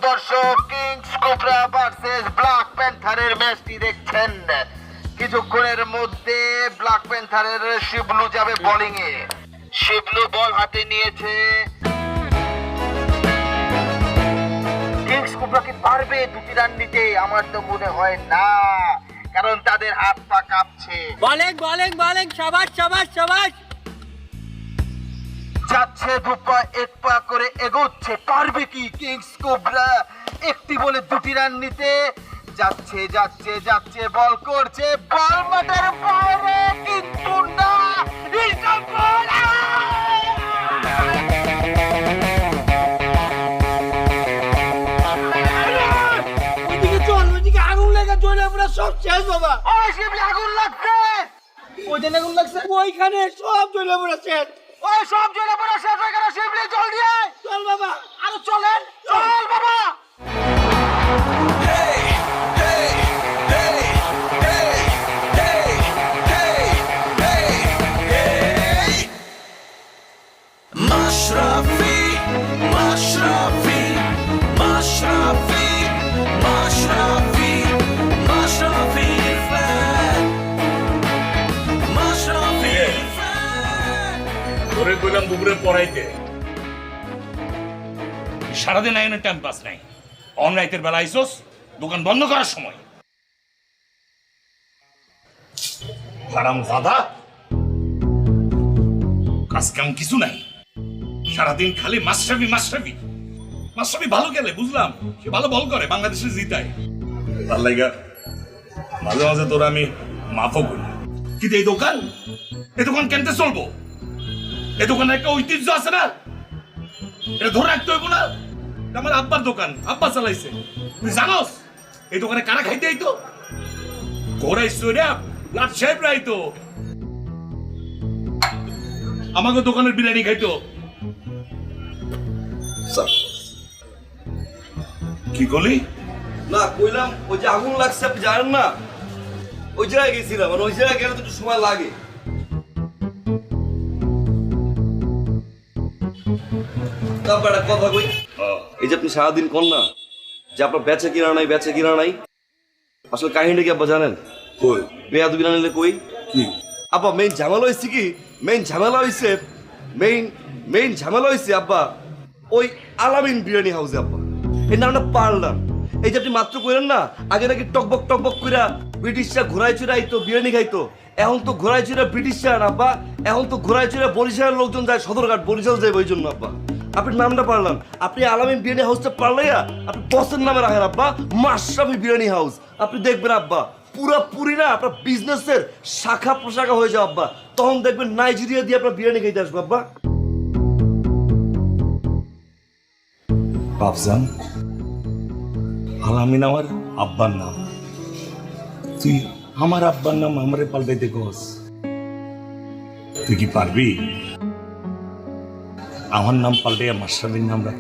দর্শক, Kings cobra versus black প্যান্থারের ম্যাচটি দেখছেন। কিছুক্ষণের মধ্যে ব্ল্যাক প্যান্থারের শিবলু যাবে বোলিং এ। শিবলু বল হাতে নিয়েছে। কিংস কোবরা কি পারবে 2টি রান নিতে? আমার তো মনে হয় না, কারণ তাদের হাত পা কাঁপছে। বলেন শাবাশ শাবাশ শাবাশ। যাচ্ছে 2 পা 1 পা করে এগোচ্ছে। পারবে কি কিংস কোবরা একটি বলে 2টি রান নিতে? যাচ্ছে যাচ্ছে যাচ্ছে, বল করছে, বল মাঠের বাইরে, কিন্তু না, ওইদিকে চল, ওইদিকে আগুন লেগে জ্বলে পুরো সব শেষ বাবা। ওই শিবলি আগুন লাগছে। ওইখানে আগুন লাগছে, ওইখানে সব জ্বলে পুরো শেষ। ওই সব জ্বলে পড়া শেষ হয়ে গেল। শিবলি জলদি আয়। চল বাবা, আরো চলেন, চল বাবা। Mashrafi, Mashrafi, Mashrafi, Mashrafi, Mashrafi fan, Mashrafi fan. ধরে কইলাম দুপুরে পড়াইতে, সারাদিন আইনের টাইম পাস নাই। অন রাইতের বেলা আইসোস দোকান বন্ধ করার সময়। হারাম দাদা, কাজ কাম কিছু নাই, সারাদিন খালি মাশরাফি মাশরাফি মাশরাফি। ভালো গেলে বুঝলাম, সে ভালো বল করে, বাংলাদেশে জিতায়। তার লাগা মাঝে মাঝে তোরা আমি মাফও করি। কিন্তু এই দোকান কেনতে চলবো? এই দোকানের একটা ঐতিহ্য আছে না, এটা ধরে রাখতে হইব না। এটা আমার আব্বার দোকান, আব্বা চালাইছে। তুই জানোস এই দোকানে কারা খাইতে আইতো? ঘোরাই সৈরা লাট সাহেব রাইতো, আমাকে দোকানের বিরিয়ানি খাইতো। কি করলি? না কইলাম ওই যে আগুন লাগছে আপনি জানেন না, ওই জায়গায় গেছিলাম। মানে ওই জায়গায় গেলে তো একটু সময় লাগে। তারপর একটা কথা কই, এই যে আপনি সারাদিন কর না যে আপনার বেচে কিনা নাই বেচে কিনা নাই, আসলে কাহিনীটা কি আব্বা জানেন? কই বেয়া দুবিনা নিলে কই কি আব্বা মেইন ঝামেলা হয়েছে কি? মেইন ঝামেলা হয়েছে আব্বা ওই আলামিন বিরিয়ানি হাউসে। আব্বা এই নামটা পারলাম। এই যে আপনি মাত্র কইলেন না আগে নাকি টকবক টকবক কইরা ব্রিটিশরা ঘোরায় চুরা আইতো বিরিয়ানি খাইতো, এখন তো ঘোরায় চুরা ব্রিটিশরা না আব্বা, এখন তো ঘোরায় চুরা বরিশালের লোকজন যায়, সদরঘাট বরিশাল যায়। ওই জন্য আব্বা আপনি নামটা পারলাম। আপনি আলামিন বিরিয়ানি হাউসটা পারলাইয়া আপনি বসের নামে রাখেন আব্বা, মাশরাফি বিরিয়ানি হাউস। আপনি দেখবেন আব্বা পুরাপুরি না আপনার বিজনেসের শাখা প্রশাখা হয়ে যাও আব্বা। তখন দেখবেন নাইজেরিয়া দিয়ে আপনার বিরিয়ানি খাইতে আসবো আব্বা। বাপজান, আলামিন আমার আব্বার নাম, তুই আমার আব্বার নাম আমারে পাল্টাইতে কস? তুই কি পারবি আমার নাম পাল্টাইয়া মাশরাফির নাম রাখ?